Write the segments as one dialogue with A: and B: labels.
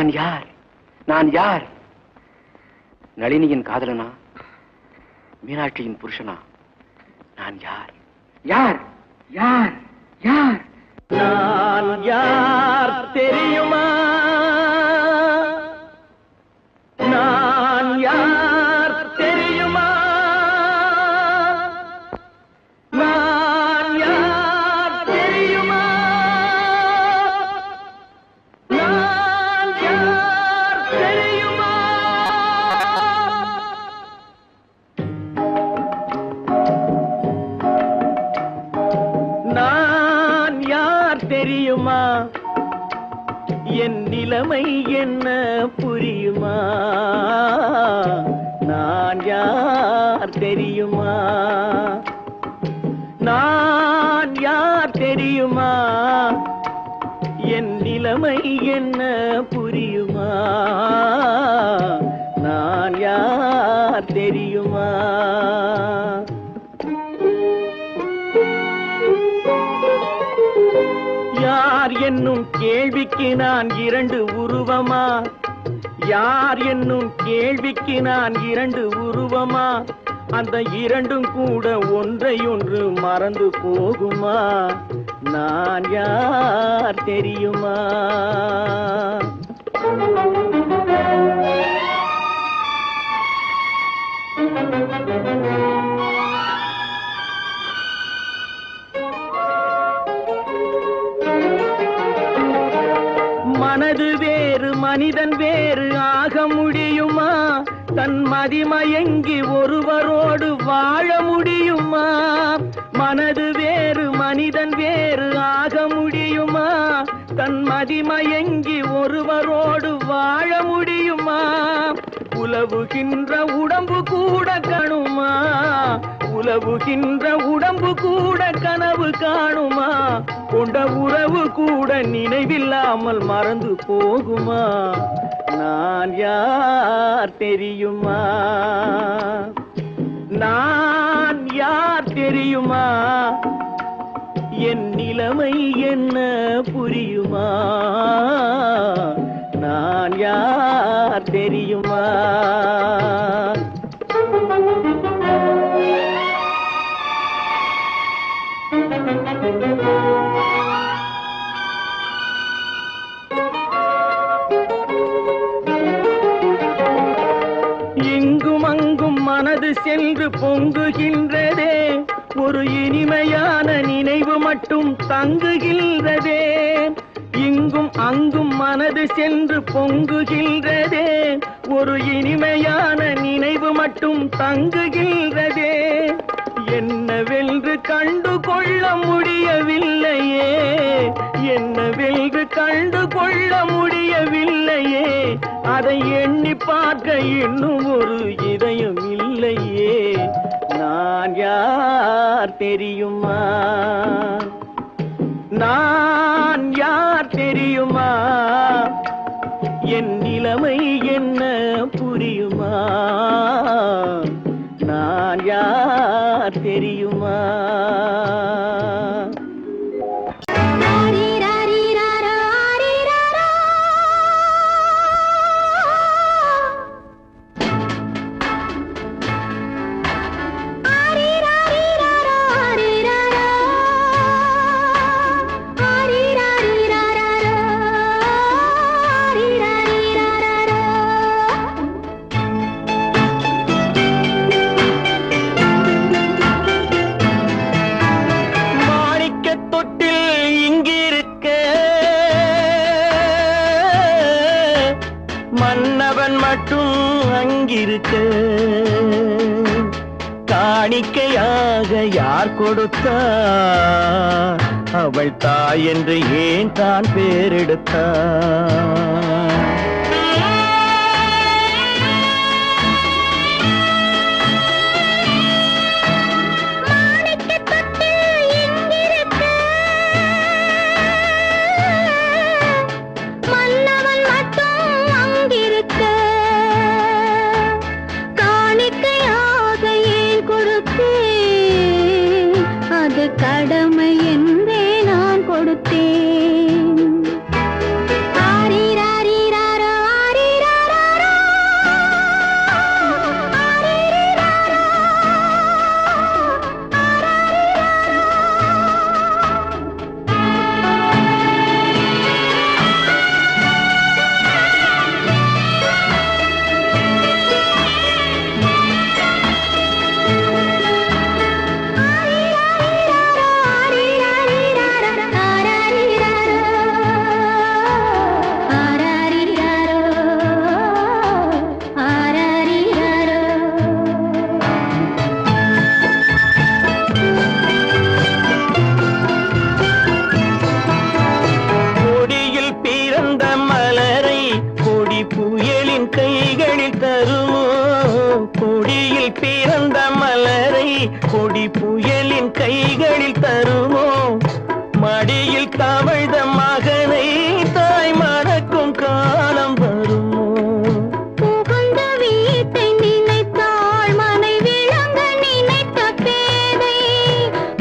A: நான் யார்? நான் யார்? நளினியின் காதலனா? மீனாட்சியின் புருஷனா? நான் யார்? யார்? யார்? யார்?
B: நான் யார் தெரியுமா? நான் யார் தெரியுமா? நான் யார் தெரியுமா? நான் யார் தெரியுமா? நான் யார் தெரியுமா? என் நிலைமை என்ன புரியுமா? நான் யார் தெரியுமா? நான் யார் தெரியுமா? என் நிலைமை என்ன புரியுமா? நான் யார் தெரியுமா? யார் என்னும் கேள்விக்கு நான் இரண்டு உருவமா? யார் என்னும் கேள்விக்கு நான் இரண்டு உருவமா? அந்த இரண்டும் கூட ஒன்றையொன்று மறந்து போகுமா? நான் யார் தெரியுமா? மனது வேறு மனிதன் வேறு ஆக முடியுமா? தன் மதிமயங்கி ஒருவரோடு வாழ முடியுமா? மனது வேறு மனிதன் வேறு ஆக முடியுமா? தன் மதிமயங்கி ஒருவரோடு வாழ முடியுமா? உலவுகின்ற உடம்பு கூட கணுமா? உலவுகின்ற உடம்பு கூட கனவு காணுமா? கொண்ட உறவு கூட நினைவில்லாமல் மறந்து போகுமா? நான் யார் தெரியுமா? நான் யார் தெரியுமா? என் நிலைமை என்ன புரியுமா? நான் யார் தெரியுமா? இங்கும் அங்கும் மனது சென்று பொங்குகின்றதே, ஒரு இனிமையான நினைவு மட்டும் தங்குகின்றதே. இங்கும் அங்கும் மனது சென்று பொங்குகின்றதே, ஒரு இனிமையான நினைவு மட்டும் தங்குகின்றதே. என்னவென்று கண்டு கொள்ள முடியவில்லையே, என்னவென்று கண்டு கொள்ள முடியவில்லையே. அதை எண்ணி பார்க்க இன்னும் ஒரு இதயம் இல்லையே. நான் யார் தெரியுமா? நான் யார் தெரியுமா? என் நிலைமை என்ன புரியுமா? நான் யார் தெரியுமா? மன்னவன் மட்டும் அங்கிருக்க, காணிக்கையாக யார் கொடுத்தார்? அவள் தாய் என்று ஏன் தான் பேரெடுத்தார்?
C: கடமை என்றே நான் கொடுத்தேன். ஆரிராரி
B: பிறந்த மலரை கொடி புயலின் கைகளில் தருமோ மடியில் தவழ்ந்த மகனை தாய் மறக்கும் காலம் வருமோ
C: புகுந்த வீட்டை நினைத்தாள் மனை விளங்க நினைத்த பேதை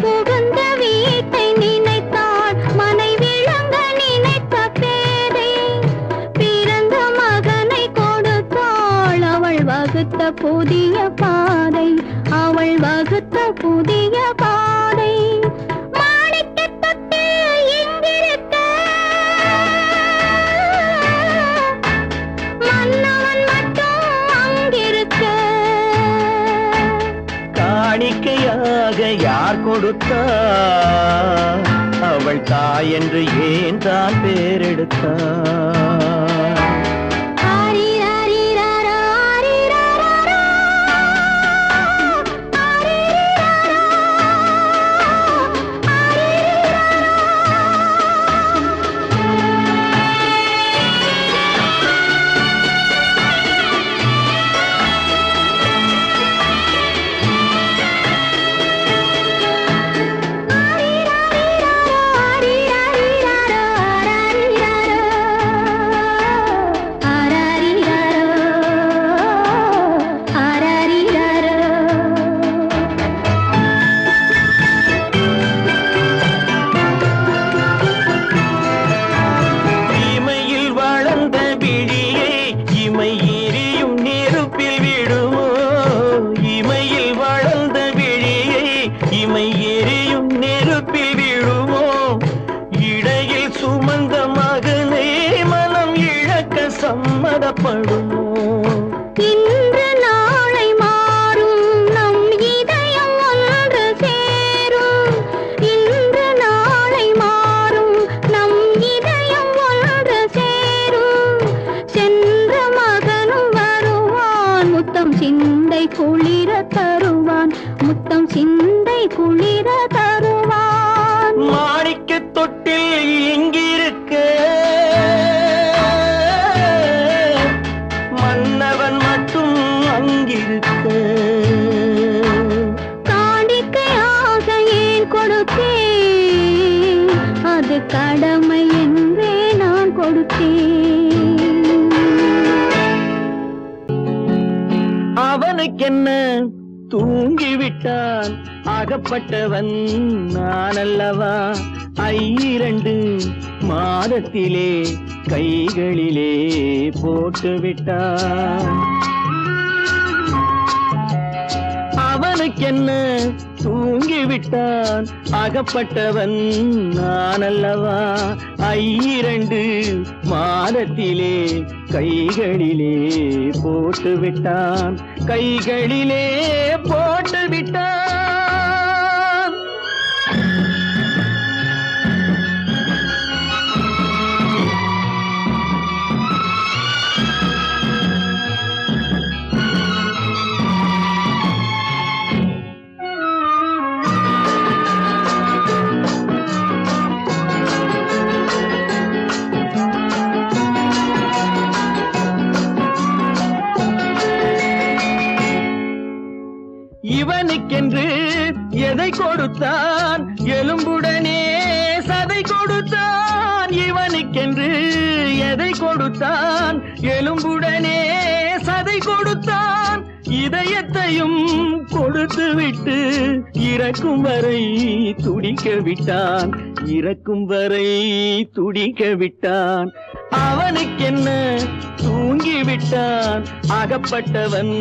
C: புகுந்த வீட்டை நினைத்தாள் மனை விளங்க நினைத்த பேதை பிறந்த மகனை கொடுத்தாள் அவள் வகுத்த புதிய பாதை அவள் வகுத்த புதிய பாதை மாணிக்கத் தொட்டில் இங்கிருக்க மன்னவன் மட்டும் அங்கிருக்க
B: காணிக்கையாக யார் கொடுத்தார் அவள் தாய் என்று ஏன் தான் பேரெடுத்தார்
C: ஆரிராரிராரா, ஆரிராராரா, ஆரிராரா,
B: இமையில் வளர்ந்த விழியை இமை எரியும் நெருப்பில் விடுமோ இமையில் வளர்ந்த விழியை இமை எரியும் நெருப்பில் விடுமோ இடையில் சுமந்த மகனை மனம் இழக்க சம்மதப்படுமோ
C: இன்று நாளை மாறும் நம் இதயம் ஒன்று சேரும் இன்று நாளை மாறும் நம் இதயம் ஒன்று சேரும் சென்ற மகனும் வருவான் முத்தம் சிந்தை குளிர தருவான் முத்தம் சிந்தை குளிர தருவான்
B: மாணிக்க தொட்டில் இங்கிருக்க மன்னவன் மட்டும் அங்கிருக்க
C: காணிக்கையாக ஏன் கொடுத்தேன் அது கடமை என்றே நான் கொடுத்தேன்
B: அவனுக்கென்ன தூங்கிவிட்டான் அகப்பட்டவன் நான் அல்லவா 2 மாதத்திலே கைகளிலே போட்டு விட்டான் அவனுக்கென்ன தூங்கிவிட்டான் அகப்பட்டவன் நான் அல்லவா 2 மாதத்திலே கைகளிலே போட்டு விட்டான் கைகளிலே போட்டு விட்டான் இவனுக்கென்று எதை கொடுத்தான் எலும்புடனே சதை கொடுத்தான் இவனுக்கென்று எதை கொடுத்தான் எலும்புடனே சதை கொடுத்தான் இதயத்தையும் கொடுத்து விட்டு இறக்கும் வரை துடிக்க விட்டான் இறக்கும் வரை துடிக்க விட்டான் அவனுக்கென்ன தூங்கிவிட்டான் அகப்பட்டவன்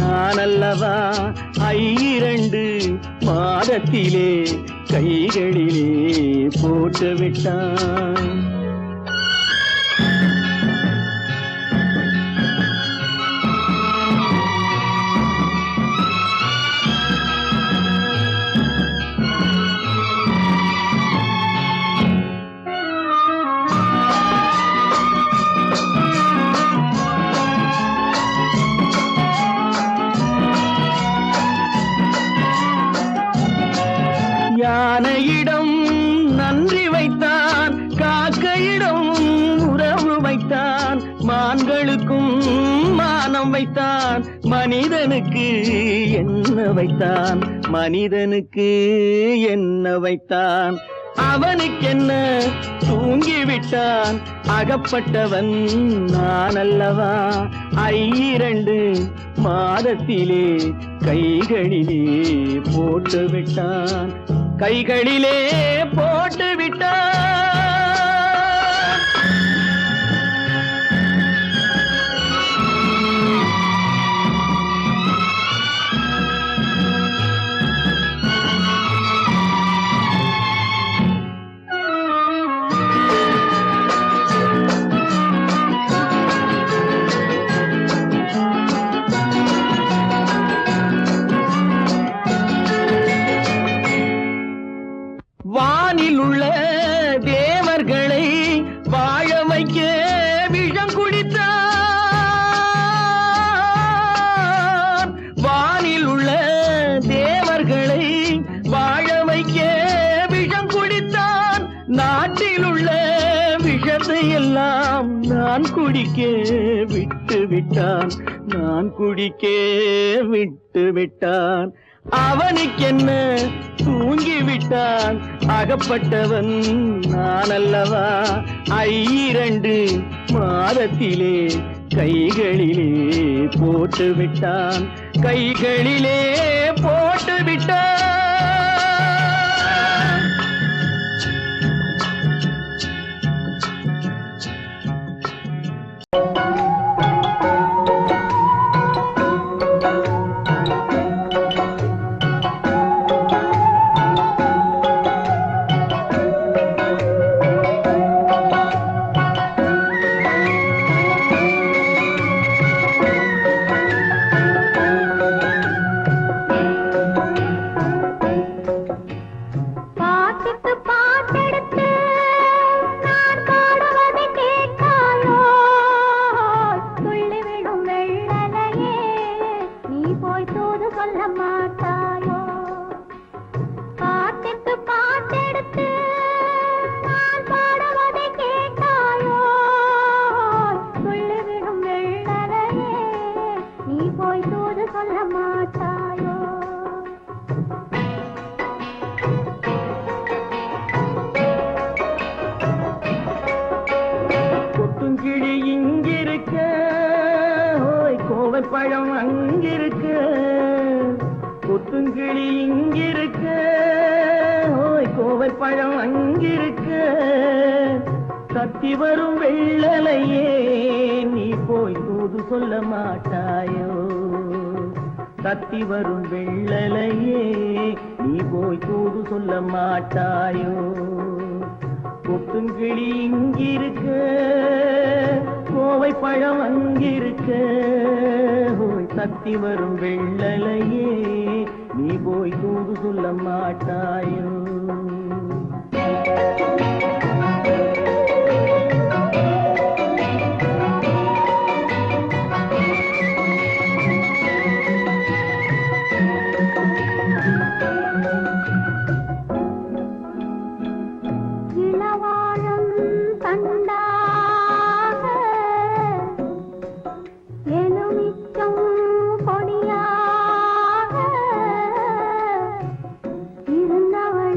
B: நான் அல்லவா 2 மாதத்திலே கைகளிலே போட்டு விட்டான் யானையிடம் நன்றி வைத்தான் காக்கையிடம் உறவு வைத்தான் மான்களுக்கும் மானம் வைத்தான் மனிதனுக்கு மனிதனுக்கு என்ன வைத்தான், மனிதனுக்கு என்ன வைத்தான், அவனுக்கென்ன தூங்கிவிட்டான், அகப்பட்டவன் நான் அல்லவா, 2 மாதத்திலே கைகளிலே போட்டு விட்டான், கைகளிலே போட்டு விட்டான். வானில் உள்ள தேவர்களை வாழ வைக்க விஷம் குடித்தான், வானில் உள்ள தேவர்களை வாழ வைக்க விஷம் குடித்தான், நாட்டில் உள்ள விஷத்தை எல்லாம் நான் குடிக்க விட்டு விட்டான், நான் குடிக்க விட்டு விட்டான், அவனுக்கென்ன தூங்கிவிட்டான், அகப்பட்டவன் நான் அல்லவா, 2 மாதத்திலே கைகளிலே போட்டு விட்டான், கைகளிலே போட்டு விட்டான். கொத்துங்கிளி இங்கிருக்க, கோவைப்பழம் அங்கிருக்க, கொத்துங்கிளி இங்கிருக்க, கோவைப்பழம் அங்கிருக்க, தத்தி வரும் வெள்ளலையே நீ போய் தூது சொல்ல மாட்டாயோ, தத்தி வரும் வெள்ளலையே நீ போய் தூது சொல்ல மாட்டாயோ, கொத்துங்கிளி இங்கிருக்க, கோவைப்பழம் அங்கிருக்க, தத்தி வரும் வெள்ளலையே நீ போய் தூது சொல்ல மாட்டாயோ.
C: இருந்தவள்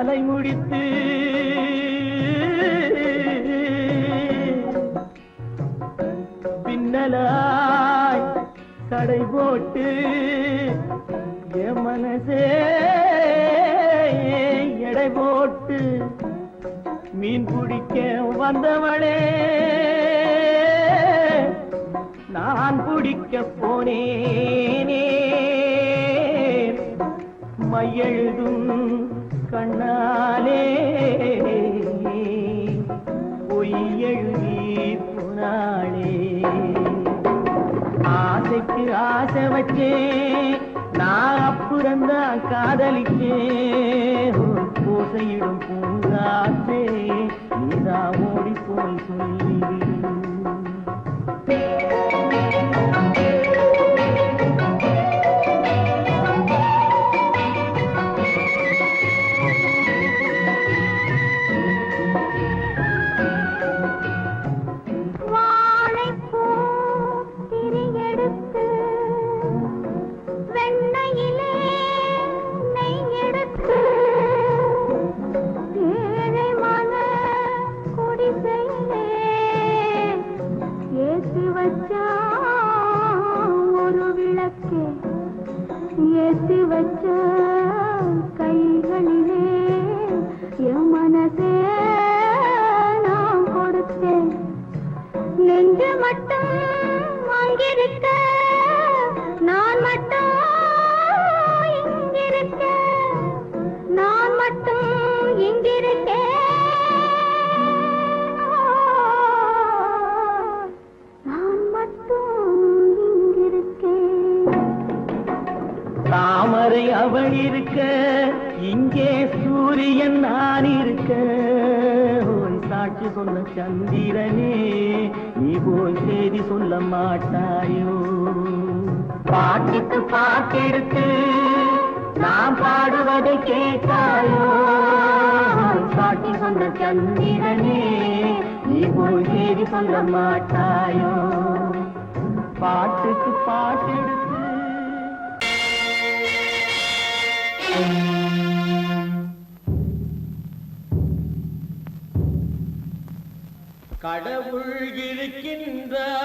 B: மாலை முடித்து பின்னலாய் கடை போட்டு என் மனசே எடை போட்டு மீன் பிடிக்க வந்தவளே நான் பிடிக்க போனேனே மையெழுதும் கண்ணாலே பொய் எழுதி போனாளே ஆசைக்கு ஆசை வச்சேன் நான் அப்புறந்தான் காதலிச்சேன் பூசையிடும் பூங்காற்றே நீதான் ஓடி போய் சொல்லி ஏற்றி வச்ச கைகளிலே என் மனசே நான் கொடுத்தேன் நெஞ்சு மட்டும் அங்கிருக்க நான் மட்டும் இங்கிருக்க நான் மட்டும் இங்கிருக்கேன் தாமரை அவள் இருக்க இங்கே சூரியன் நான் இருக்க சாட்சி சொன்ன சந்திரனே நீ போய் செய்தி சொல்ல மாட்டாயோ பாட்டுக்கு பாட்டெடுத்து நான் பாடுவதை கேட்டாயோ சாட்சி சொன்ன சந்திரனே நீ போய் செய்தி சொல்ல மாட்டாயோ பாட்டுக்கு பாட்டெடுத்து கடவுள் இருக்கின்றார்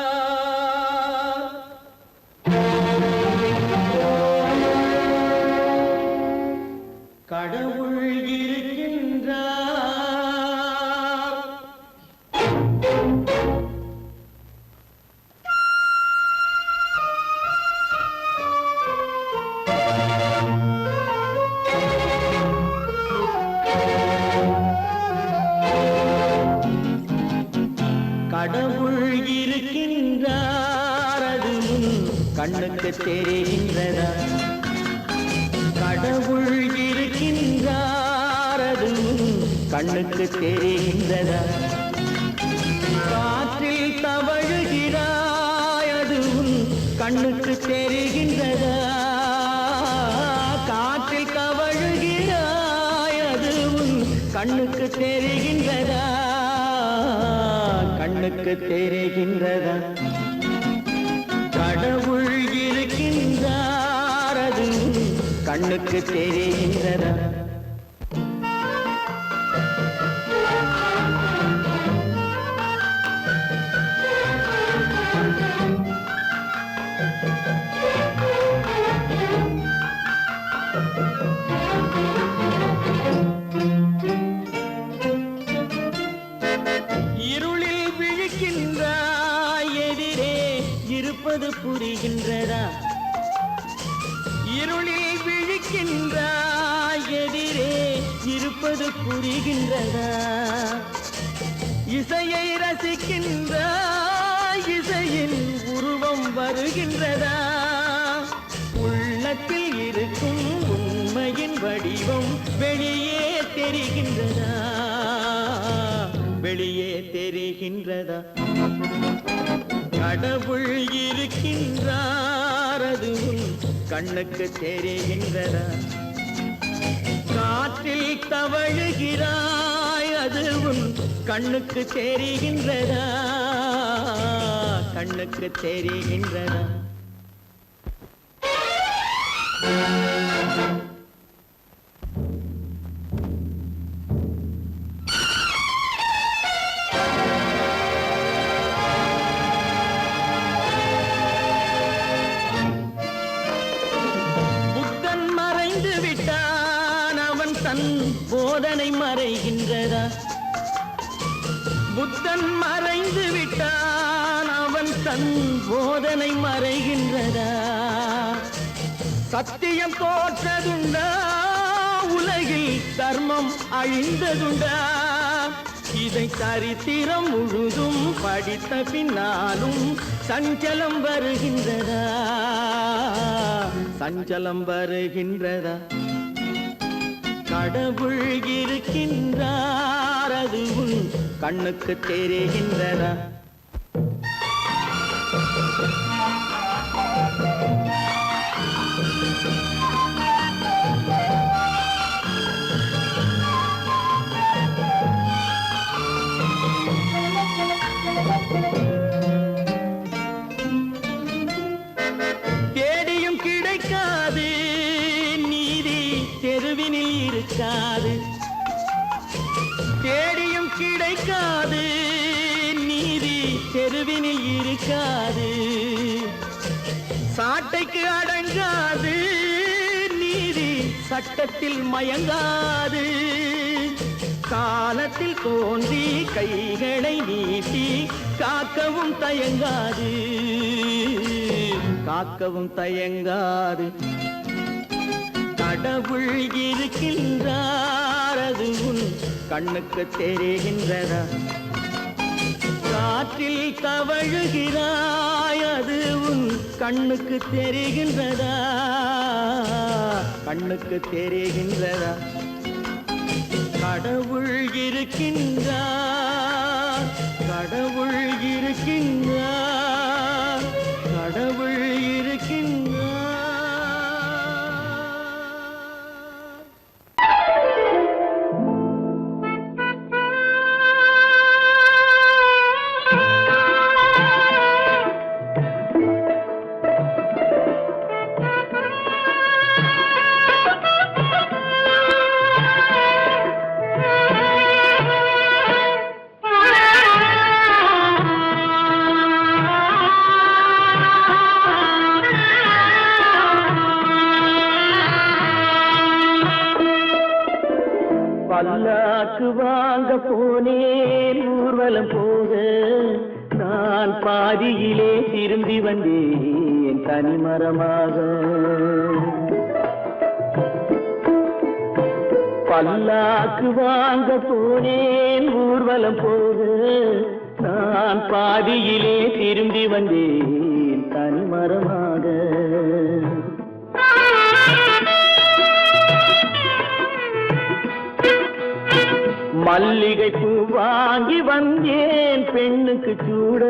B: கடவுள் இருக்கின்றார் கடவுள் இருக்கின்றார் அது கண்ணுக்கு தெரிகின்றதா கடவுள் இருக்கின்றார் அது கண்ணுக்கு தெரிகின்றதா காற்றில் தவழுகிறாய் அது கண்ணுக்கு தெரிகின்றதா காற்றில் தவழுகிறாய் அது கண்ணுக்கு தெரிகின்றதா கண்ணுக்கு தெரிகின்றதா கடவுள் இருக்கின்றார் அது கண்ணுக்கு தெரிகின்றதா இருப்பது புரிகின்றதா இருளில் விழிக்கின்றாய் எதிரே இருப்பது புரிகின்றதா இசையை ரசிக்கின்றாய் இசையின் உருவம் வருகின்றதா உள்ளத்தில் இருக்கும் உண்மையின் வடிவம் வெளியே தெரிகின்றதா வெளியே தெரிகின்றதா கடவுள் இருக்கின்றார் அது கண்ணுக்கு தெரிகின்றதா காற்றில் தவழுகிறாய் அது கண்ணுக்கு தெரிகின்றதா கண்ணுக்கு தெரிகின்றதா தன் போதனை மறைகின்றதா? புத்தன் மறைந்து விட்டான், அவன் தன் போதனை மறைகின்றதா? சத்தியம் தோற்றதுண்டா? உலகில் தர்மம் அழிந்ததுண்டா? இதை சரித்திரம் முழுதும் படித்த பின்னாலும் சஞ்சலம் வருகின்றதா? சஞ்சலம் வருகின்றதா? கடவுள் இருக்கின்றார், அது உன் கண்ணுக்கு தெரிகின்றதா? தேடியும் கிடைக்காது நீதி தெருவினில் இருக்காது. தேடியும் கிடைக்காது நீதி தெருவினில் இருக்காது. சாட்டைக்கு அடங்காது நீதி சட்டத்தில் மயங்காது. காலத்தில் தோன்றி கைகளை நீட்டி காக்கவும் தயங்காது, காக்கவும் தயங்காது. கடவுள் இருக்கின்றார், அது உன் கண்ணுக்கு தெரிகின்றதா? காற்றில் தவழுகிறாய், அது உன் கண்ணுக்கு தெரிகின்றதா? கண்ணுக்கு தெரிகின்றதா? கடவுள் இருக்கின்றார், கடவுள் இருக்கின்றார், கடவுள் இருக்கின்றார். பல்லாக்கு வாங்க போனேன் ஊர்வலம் போக, நான் பாதியிலே திரும்பி வந்தேன் தனிமரமாக. பல்லாக்கு வாங்க போனேன் ஊர்வலம் போக, நான் பாதியிலே திரும்பி வந்தேன் தனிமரமாக. மல்லிகை பூ வாங்கி வந்தேன் பெண்ணுக்கு சூட,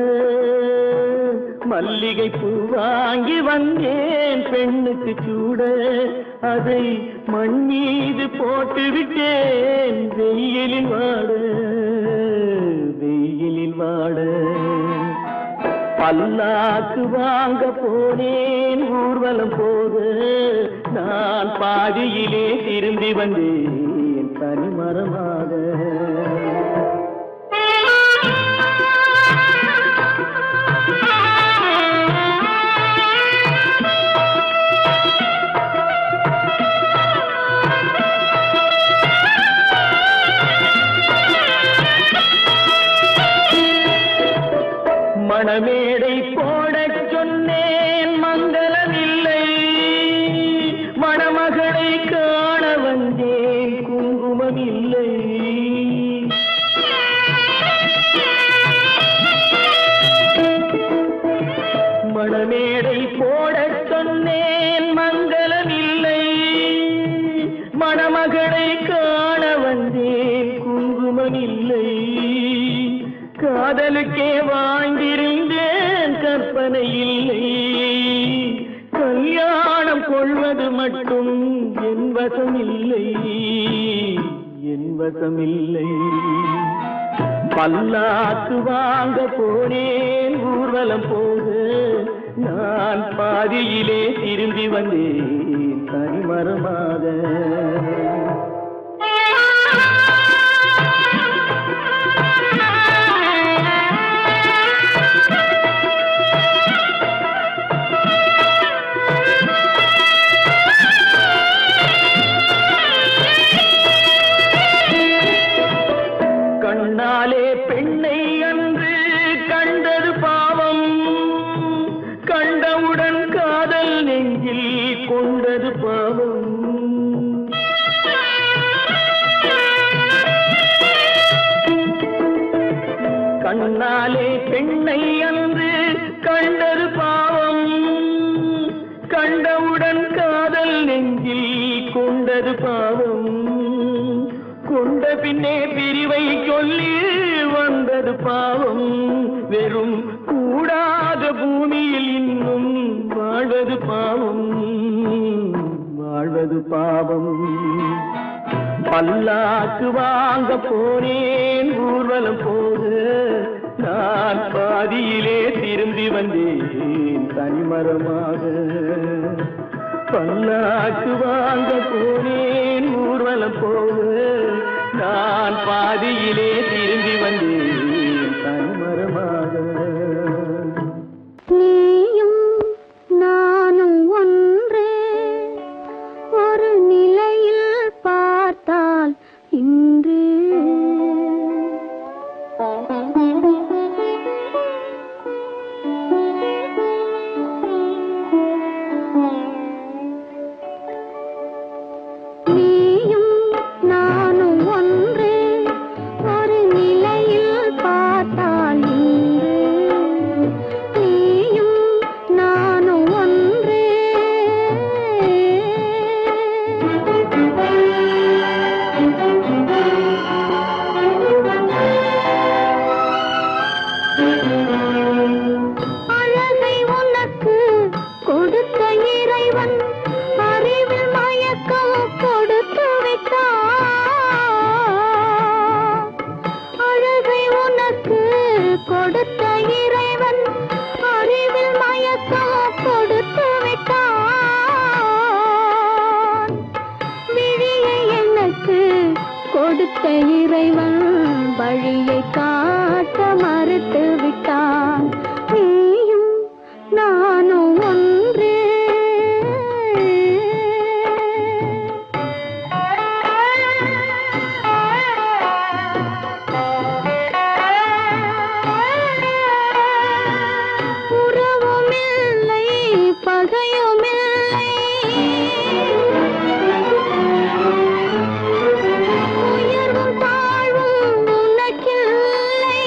B: மல்லிகை பூ வாங்கி வந்தேன் பெண்ணுக்கு சூட. அதை மண் மீது போட்டு விட்டேன் வெயிலில் வாட, வெயிலில் வாட. பல்லாக்கு வாங்க போனேன் ஊர்வலம் போக, நான் பாதியிலே திரும்பி வந்தேன் தனிமரமாக. மணமேடை போடச் சொன்னேன் மங்களமில்லை, மணமகளை காண வந்தேன் குங்குமமில்லை. மணமேடை போடச் சொன்னேன் மங்களமில்லை, மணமகளை காண வந்தேன் குங்குமமில்லை. காதலுக்கே வாழ்ந்திருந்தேன் கற்பனை இல்லை, கல்யாணம் கொள்வது மட்டும் என் வசமில்லை, என் வசமில்லை. பல்லாக்கு வாங்க போனேன் ஊர்வலம் போக, நான் பாதியிலே திரும்பி வந்தேன் தனிமரமாக. பாவம் கொண்ட பின்னே பிரிவை சொல்லி வந்தது பாவம் வெறும் கூடாத பூமியில் இன்னும் வாழ்வது பாவம் வாழ்வது பாவம் பல்லாக்கு வாங்க போனேன் ஊர்வலம் போது நான் பாதியிலே திரும்பி வந்தேன் தனிமரமாக பல்லாக்கு வாங்க போனேன் ஊர்வலம் போது நான் பாதியிலே திரும்பி வந்தேன் தனிமரமாக
C: நீயும் நானும் ஒன்று ஒரு நிலையில் பார்த்தால் இன்று நீயும் நானும் ஒன்று ஒரு நிலையில் பார்த்தால் இன்று நீயும் நானும் ஒன்று அழகை உனக்கு கொடுத்த இறைவன் அறிவில் மயக்கம் கொடுத்து விட்டான் அழகை உனக்கு கொடுத்த இறைவன் அறிவில் மயக்கம் கொடுத்து விட்டான் விழியை எனக்கு கொடுத்த இறைவன் வழியை காட்ட மறுத்து விட்டான் நீயும் நானும் ஒன்று உறவுமில்லை பகையுமில்லை உயர்வும் தாழ்வும் உனக்கில்லை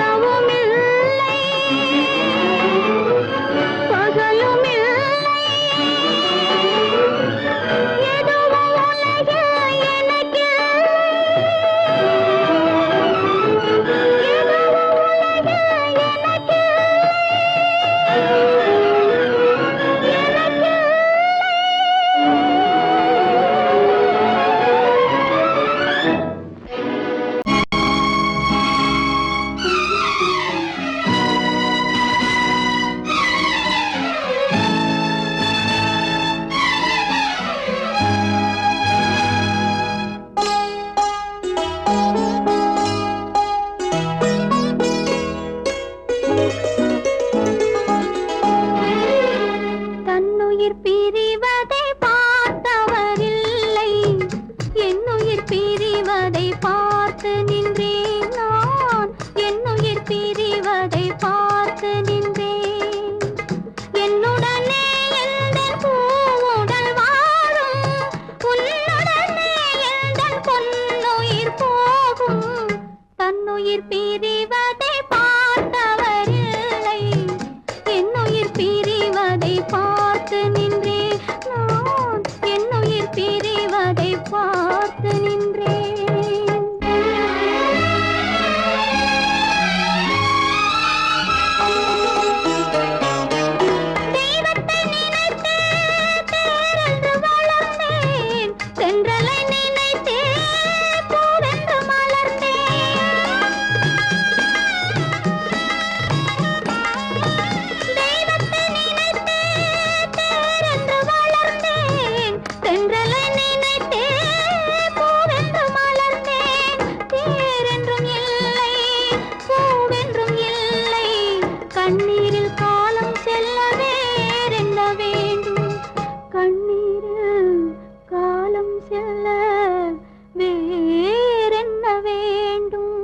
C: இரவுமில்லை பகலுமில்லை எதுவும் உலகில் எனக்கில்லை தன்னுயிர் பிரிவதை பார்த்தவரில்லை என்னுயிர் பிரிவதை பார்த்து நின்றேன் நான் என்னுயிர் பிரிவதை பார்த்து நின்றேன் என்னுடனே எந்தன் பூவுடல் வாழும் உன்னுடனே எந்தன் பொன்னுயிர் போகும் தன்னுயிர் பிரிவதை பார்த்தவரில்லை என்னுயிர் பிரிவதை பார்த்து நின்றேன் நான் என்னுயிர் பிரிவதை பார்த்து நின்றேன் தெய்வத்தை நினைத்தே தேரென்று வளர்ந்தேன் தென்றலை நினைத்தே பூவென்று மலர்ந்தேன் தெய்வத்தை நினைத்தே தேரென்று வளர்ந்தேன் தென்றலை நினைத்தே பூவென்று மலர்ந்தேன் தேரென்றும் இல்லை பூவென்றும் இல்லை கண்ணீரில் காலம் செல்ல வேறென்ன வேண்டும் கண்ணீரில் காலம் செல்ல வேறென்ன வேண்டும்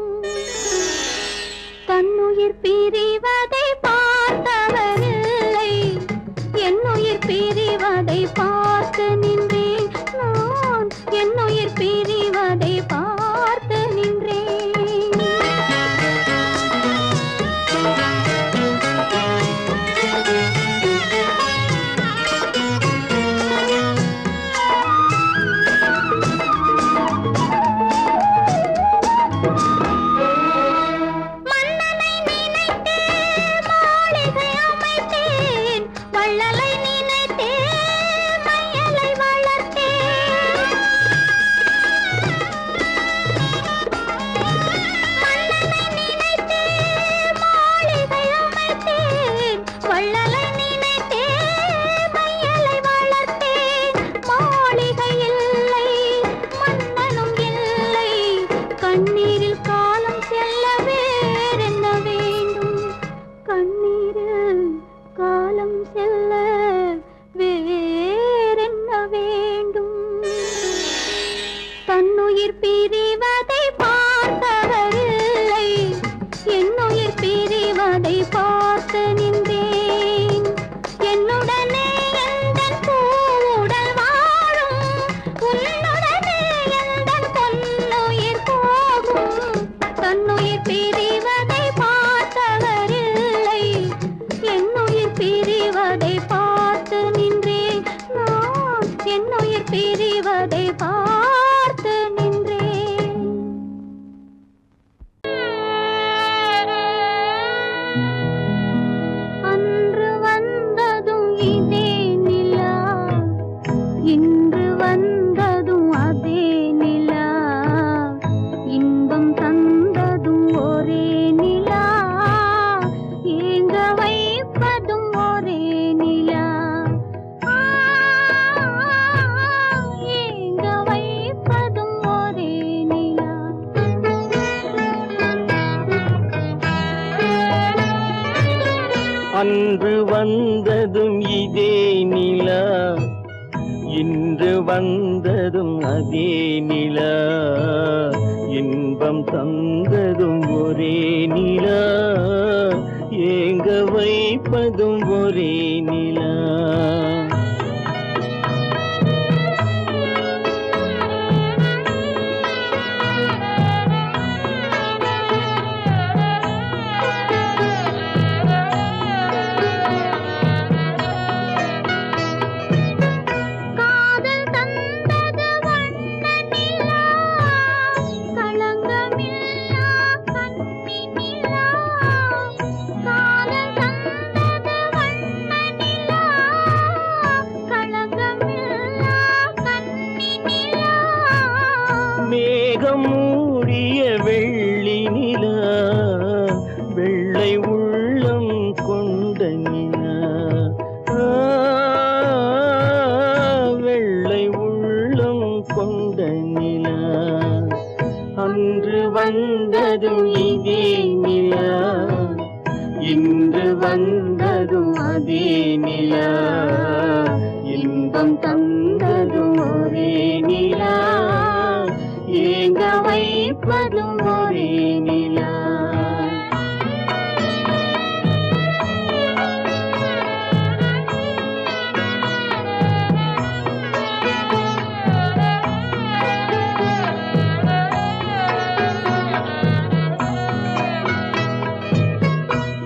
C: தன்னுயிர் பிரிவதை பார்த்தவரில்லை என்னுயிர் பிரிவதை பார்த்து நின்றேன் நான் என்னுயிர் பிரிவதை பார்த்து நின்றேன்
B: இதே நிலா இன்று வந்ததும் அதே நிலா இன்பம் தந்ததும் ஒரே நிலா ஏங்க வைப்பதும் ஒரே நிலா மேகம் மூடிய வெள்ளி நிலா வெள்ளை உள்ளம் கொண்ட நிலா வெள்ளை உள்ளம் கொண்ட நிலா அன்று வந்ததும் இதே நிலா இன்று வந்ததும் அதே நிலா இன்பம் தந்ததும் ஒரே நிலா ஏங்க வைப்பதும் ஒரே நிலா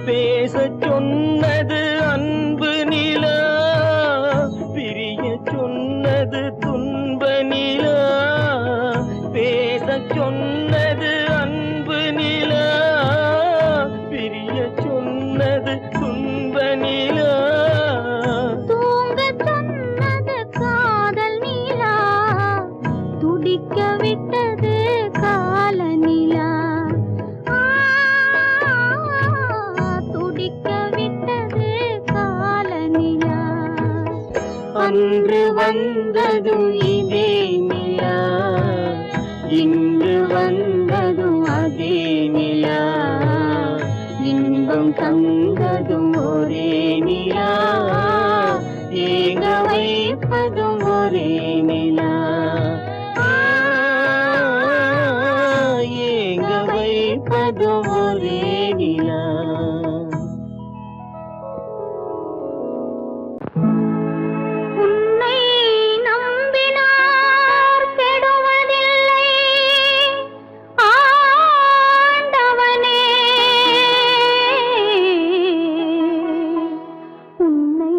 B: பேசச் சொன்னது அன்பு நிலா பிரிய சொன்னது துன்ப நிலா பேசச் சொன்னது அன்பு நிலா பிரிய சொன்னது துன்ப நிலா
C: தூங்கச் சொன்னது காதல் நிலா துடிக்க விட்டது கால நிலா துடிக்க விட்டது கால நிலா
B: அன்று வந்ததும் இதே நிலா இன்று வந்ததும் அதே நிலா இன்பம் தந்ததும் ஒரே நிலா ஏங்க வைப்பதும் ஒரே நிலா ஏங்க வைப்பதும் ஒரே நிலா
C: உன்னை நம்பினார் கெடுவதில்லை ஆண்டவனே உன்னை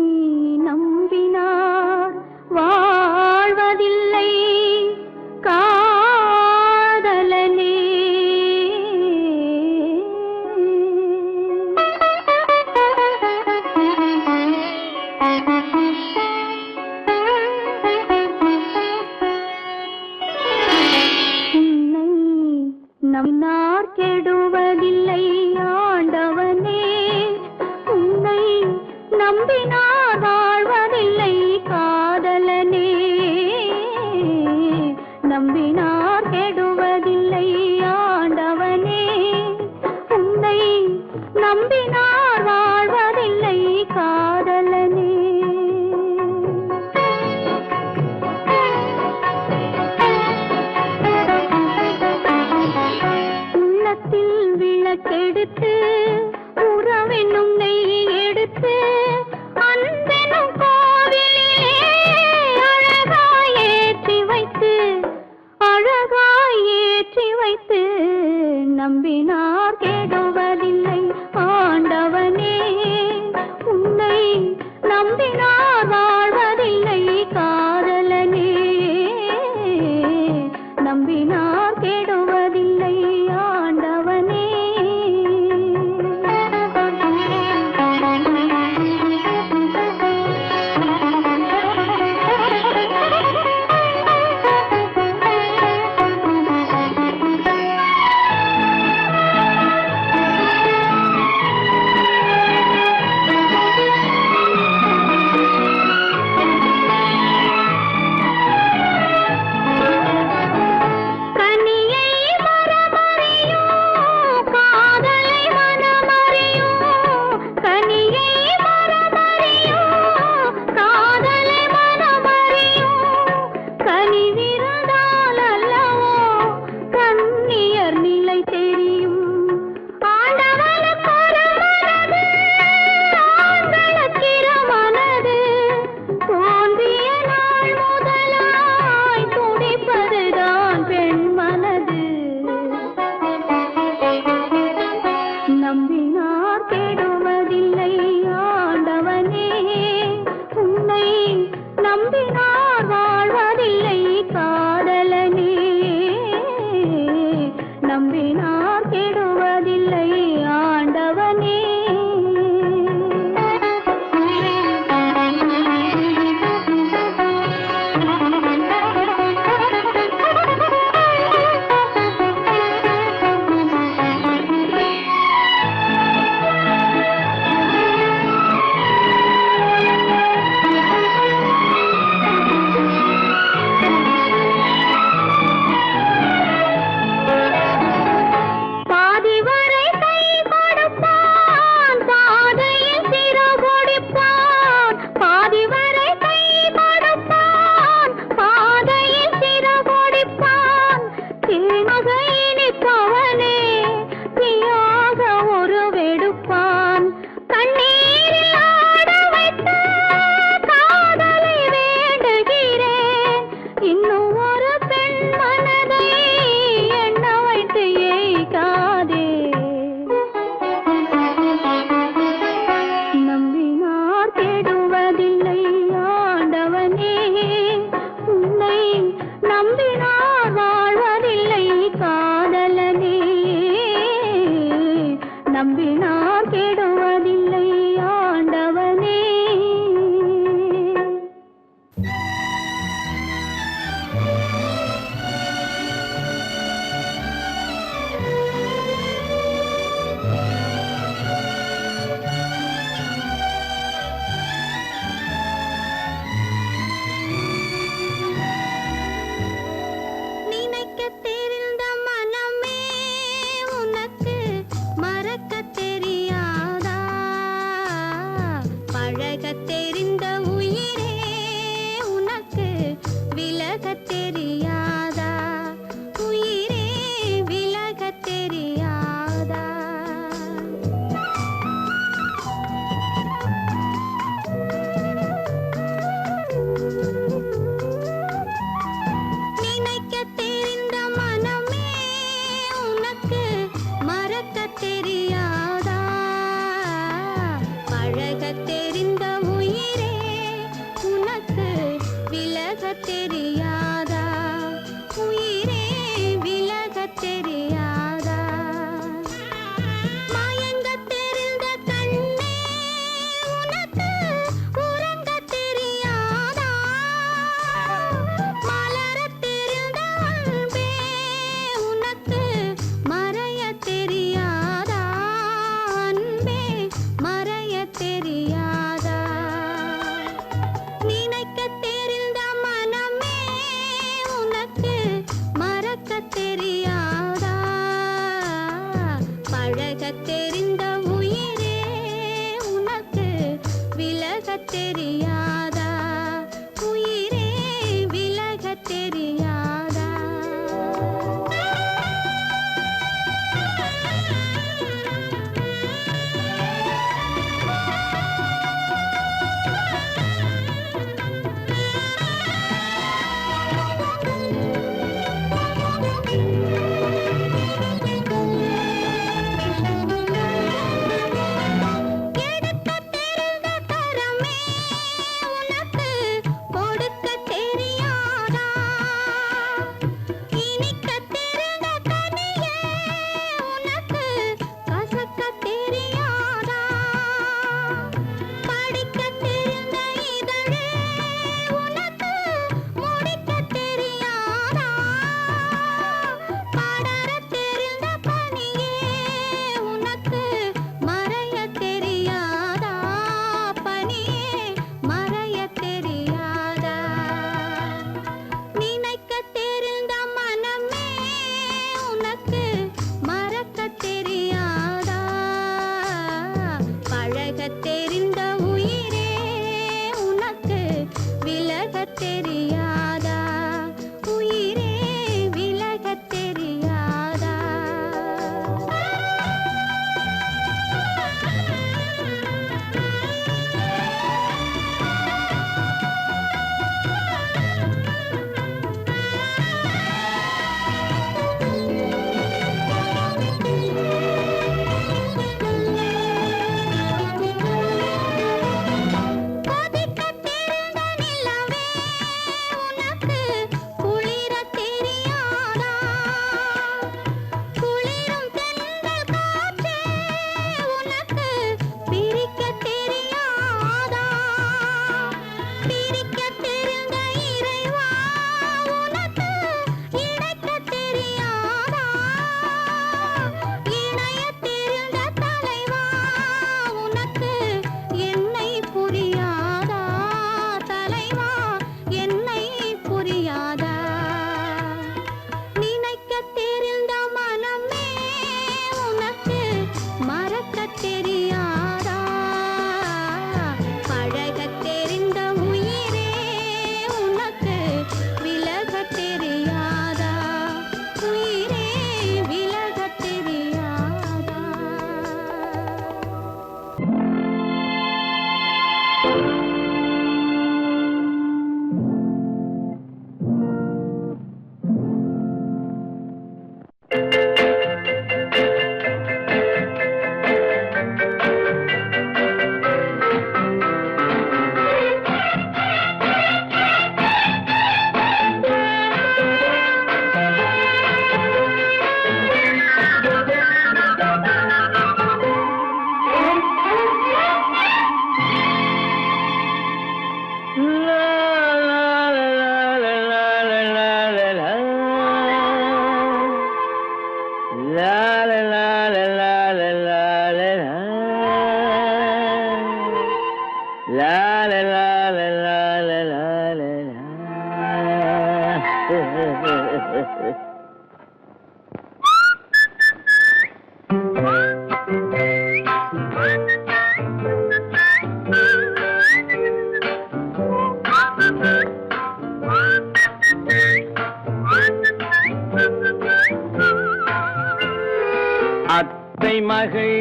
B: அத்தை மகள்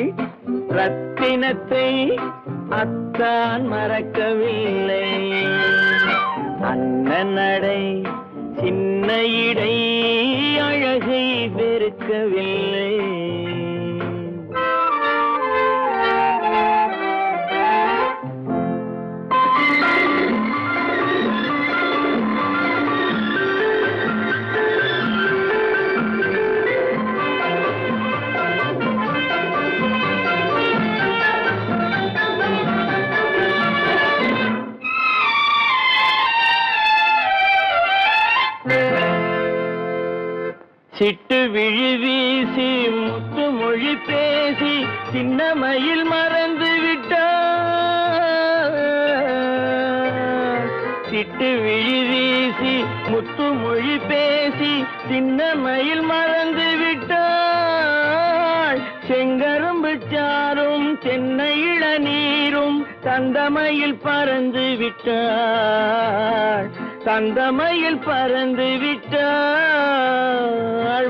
B: ரத்தினத்தை அத்தான் மறக்கவில்லை. அண்ணன் நடை சின்ன இடை அழகை வெறுக்கவில்லை. சிட்டு விழி வீசி முத்து மொழி பேசி சின்ன மயில் மறந்து விட்டார். சிட்டு விழி வீசி முத்து மொழி பேசி சின்ன மயில் மறந்து விட்டாள். செங்கரும்பு சாரும் தென்னை இளநீரும் தந்தமயில் பறந்து விட்டாள். தந்தமயில் பறந்து விட்டாள்.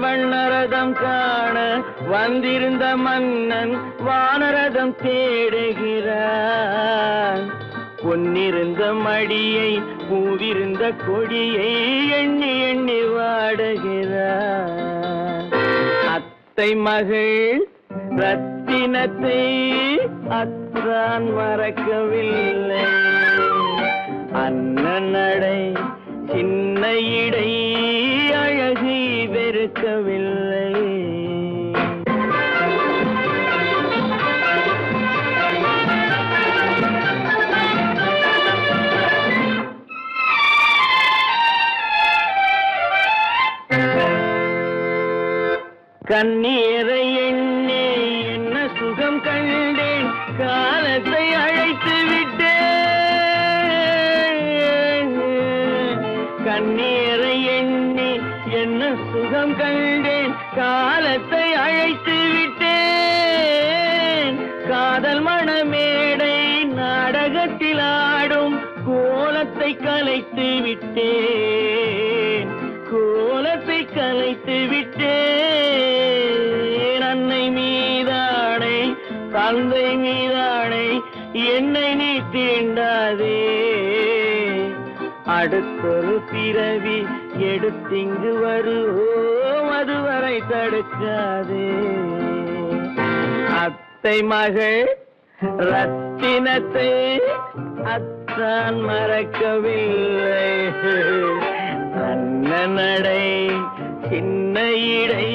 B: வண்ணரதம் காண வந்திருந்த மன்னன் வானரதம் தேடுகிறான். பொன்னிருந்த மடியை பூவிருந்த கொடியை எண்ணி எண்ணி வாடுகிறான். அத்தை மகள் ரத்தினத்தை அத்தான் மறக்கவில்லை. அண்ணன் நடை சின்ன இடை அழகை வெறுக்கவில்லை. கண்ணீரை எண்ணி என்ன சுகம் கண்டேன். காலத்தை அழைத்து விட்டேன். கண்ணீரை எண்ணி என்ன சுகம் கண்டேன். காலத்தை அழைத்து விட்டேன். காதல் மணமேடை நாடகத்தில் ஆடும் கோலத்தை கலைத்து விட்டேன். கோலத்தை கலைத்து விட்டேன். அன்னை மீதானை தந்தை மீதானை என்னை நீ தீண்டாதே. அடுத்தொரு பிறவி எடுத்திங்கு வருவோம் அதுவரை தடுக்காதே. அத்தை மகள் ரத்தினத்தை அத்தான் மறக்கவில்லை. அண்ணன் நடை சின்ன இடை